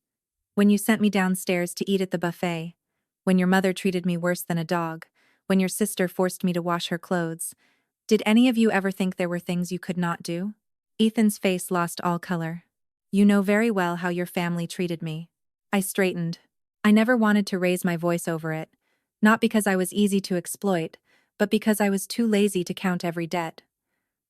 when you sent me downstairs to eat at the buffet, when your mother treated me worse than a dog, when your sister forced me to wash her clothes, did any of you ever think there were things you could not do? Ethan's face lost all color. You know very well how your family treated me. I straightened. I never wanted to raise my voice over it, not because I was easy to exploit, but because I was too lazy to count every debt.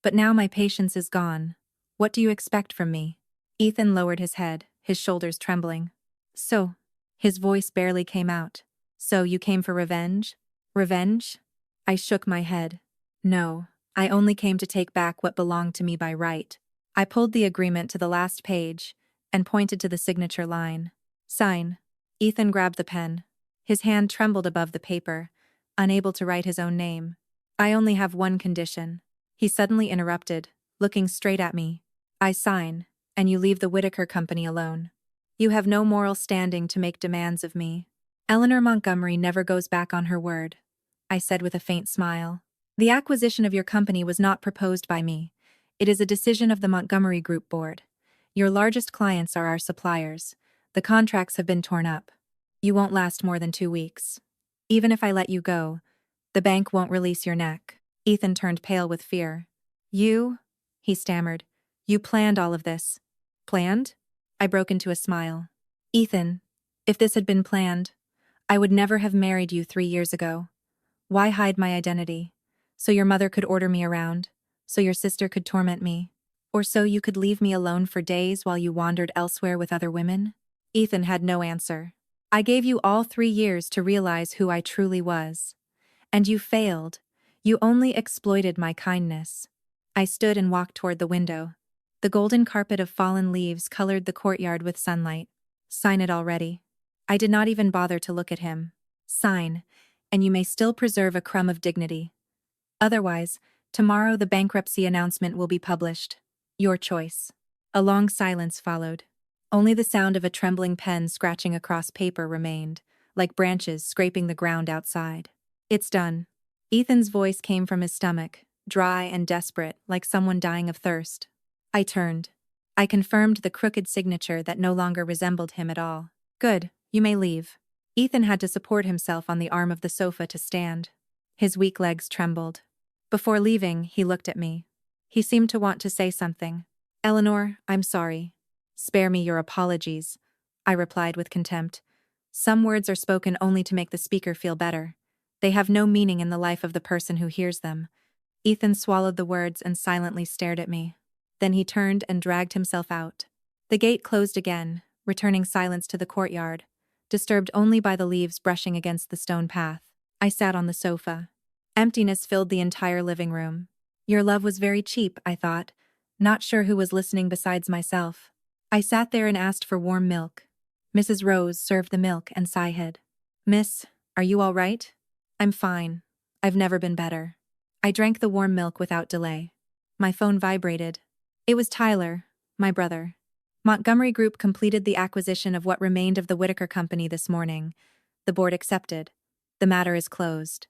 But now my patience is gone. What do you expect from me? Ethan lowered his head, his shoulders trembling. So, his voice barely came out. So you came for revenge? Revenge? I shook my head. No, I only came to take back what belonged to me by right. I pulled the agreement to the last page and pointed to the signature line. Sign. Ethan grabbed the pen. His hand trembled above the paper, unable to write his own name. I only have one condition. He suddenly interrupted, looking straight at me. I sign, and you leave the Whitaker Company alone. You have no moral standing to make demands of me. Eleanor Montgomery never goes back on her word, I said with a faint smile. The acquisition of your company was not proposed by me. It is a decision of the Montgomery Group Board. Your largest clients are our suppliers. The contracts have been torn up. You won't last more than 2 weeks. Even if I let you go, the bank won't release your neck. Ethan turned pale with fear. You? He stammered. You planned all of this. Planned? I broke into a smile. Ethan, if this had been planned, I would never have married you 3 years ago. Why hide my identity? So your mother could order me around? So your sister could torment me? Or so you could leave me alone for days while you wandered elsewhere with other women? Ethan had no answer. I gave you all 3 years to realize who I truly was. And you failed. You only exploited my kindness. I stood and walked toward the window. The golden carpet of fallen leaves colored the courtyard with sunlight. Sign it already. I did not even bother to look at him. Sign, and you may still preserve a crumb of dignity. Otherwise, tomorrow the bankruptcy announcement will be published. Your choice. A long silence followed. Only the sound of a trembling pen scratching across paper remained, like branches scraping the ground outside. It's done. Ethan's voice came from his stomach, dry and desperate, like someone dying of thirst. I turned. I confirmed the crooked signature that no longer resembled him at all. Good, you may leave. Ethan had to support himself on the arm of the sofa to stand. His weak legs trembled. Before leaving, he looked at me. He seemed to want to say something. Eleanor, I'm sorry. Spare me your apologies, I replied with contempt. Some words are spoken only to make the speaker feel better. They have no meaning in the life of the person who hears them. Ethan swallowed the words and silently stared at me. Then he turned and dragged himself out. The gate closed again, returning silence to the courtyard, disturbed only by the leaves brushing against the stone path. I sat on the sofa. Emptiness filled the entire living room. Your love was very cheap, I thought, not sure who was listening besides myself. I sat there and asked for warm milk. Mrs. Rose served the milk and sighed. Miss, are you all right? I'm fine. I've never been better. I drank the warm milk without delay. My phone vibrated. It was Tyler, my brother. Montgomery Group completed the acquisition of what remained of the Whitaker Company this morning. The board accepted. The matter is closed.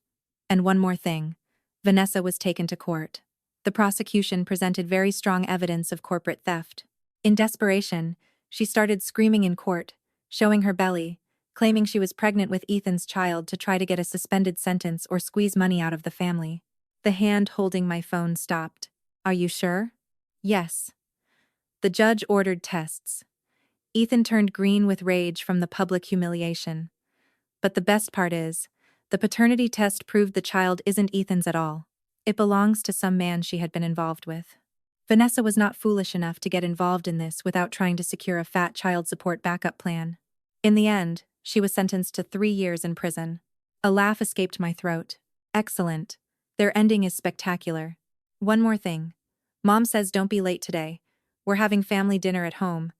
And one more thing. Vanessa was taken to court. The prosecution presented very strong evidence of corporate theft. In desperation, she started screaming in court, showing her belly, claiming she was pregnant with Ethan's child to try to get a suspended sentence or squeeze money out of the family. The hand holding my phone stopped. Are you sure? Yes. The judge ordered tests. Ethan turned green with rage from the public humiliation. But the best part is, the paternity test proved the child isn't Ethan's at all. It belongs to some man she had been involved with. Vanessa was not foolish enough to get involved in this without trying to secure a fat child support backup plan. In the end, she was sentenced to 3 years in prison. A laugh escaped my throat. Excellent. Their ending is spectacular. One more thing. Mom says don't be late today. We're having family dinner at home.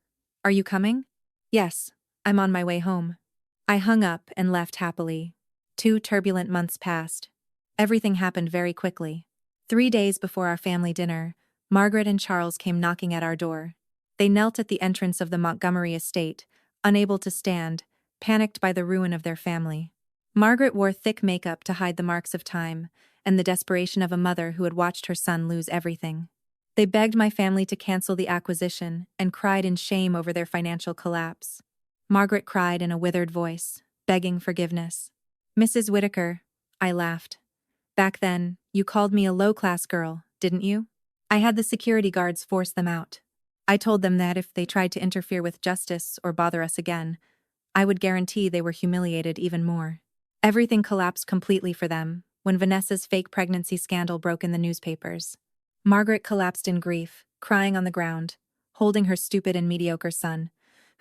Are you coming? Yes, I'm on my way home. I hung up and left happily. 2 turbulent months passed. Everything happened very quickly. 3 days before our family dinner, Margaret and Charles came knocking at our door. They knelt at the entrance of the Montgomery estate, unable to stand, panicked by the ruin of their family. Margaret wore thick makeup to hide the marks of time and the desperation of a mother who had watched her son lose everything. They begged my family to cancel the acquisition and cried in shame over their financial collapse. Margaret cried in a withered voice, begging forgiveness. Mrs. Whitaker, I laughed. Back then, you called me a low-class girl, didn't you? I had the security guards force them out. I told them that if they tried to interfere with justice or bother us again, I would guarantee they were humiliated even more. Everything collapsed completely for them when Vanessa's fake pregnancy scandal broke in the newspapers. Margaret collapsed in grief, crying on the ground, holding her stupid and mediocre son,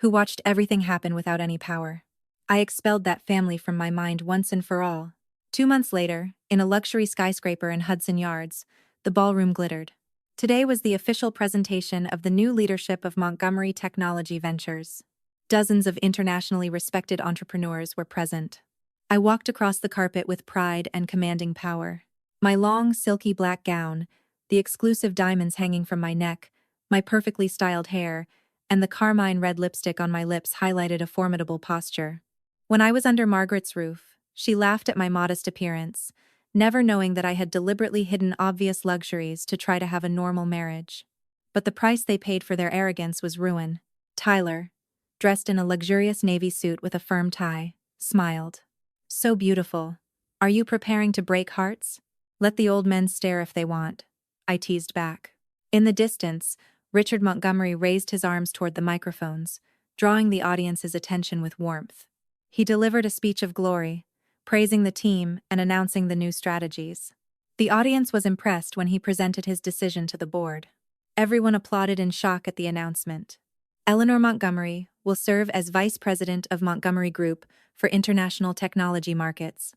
who watched everything happen without any power. I expelled that family from my mind once and for all. 2 months later, in a luxury skyscraper in Hudson Yards, the ballroom glittered. Today was the official presentation of the new leadership of Montgomery Technology Ventures. Dozens of internationally respected entrepreneurs were present. I walked across the carpet with pride and commanding power. My long, silky black gown, the exclusive diamonds hanging from my neck, my perfectly styled hair, and the carmine red lipstick on my lips highlighted a formidable posture. When I was under Margaret's roof, she laughed at my modest appearance, never knowing that I had deliberately hidden obvious luxuries to try to have a normal marriage. But the price they paid for their arrogance was ruin. Tyler, dressed in a luxurious navy suit with a firm tie, smiled. "So beautiful. Are you preparing to break hearts? Let the old men stare if they want," I teased back. In the distance, Richard Montgomery raised his arms toward the microphones, drawing the audience's attention with warmth. He delivered a speech of glory, praising the team and announcing the new strategies. The audience was impressed when he presented his decision to the board. Everyone applauded in shock at the announcement. Eleanor Montgomery will serve as Vice President of Montgomery Group for International Technology Markets.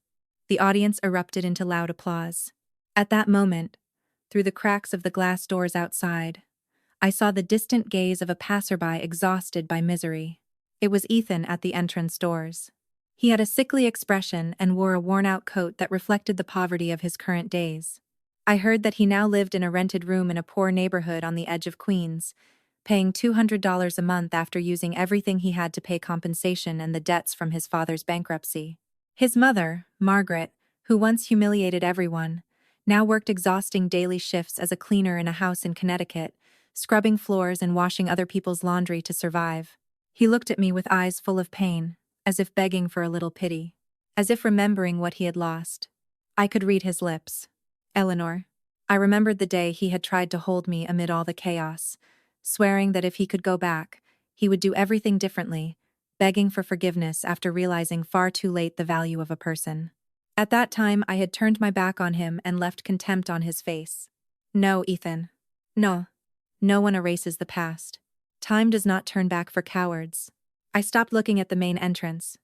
The audience erupted into loud applause. At that moment, through the cracks of the glass doors outside, I saw the distant gaze of a passerby exhausted by misery. It was Ethan at the entrance doors. He had a sickly expression and wore a worn-out coat that reflected the poverty of his current days. I heard that he now lived in a rented room in a poor neighborhood on the edge of Queens, paying $200 a month after using everything he had to pay compensation and the debts from his father's bankruptcy. His mother, Margaret, who once humiliated everyone, now worked exhausting daily shifts as a cleaner in a house in Connecticut, scrubbing floors and washing other people's laundry to survive. He looked at me with eyes full of pain, as if begging for a little pity, as if remembering what he had lost. I could read his lips. "Eleanor." I remembered the day he had tried to hold me amid all the chaos, swearing that if he could go back, he would do everything differently, begging for forgiveness after realizing far too late the value of a person. At that time, I had turned my back on him and left contempt on his face. "No, Ethan. No. No one erases the past. Time does not turn back for cowards." I stopped looking at the main entrance.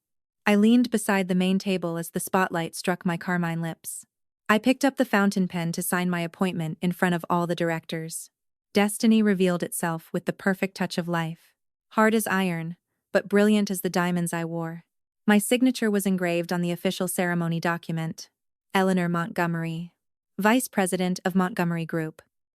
I leaned beside the main table as the spotlight struck my carmine lips. I picked up the fountain pen to sign my appointment in front of all the directors. Destiny revealed itself with the perfect touch of life. Hard as iron, but brilliant as the diamonds I wore. My signature was engraved on the official ceremony document. Eleanor Montgomery, Vice President of Montgomery Group.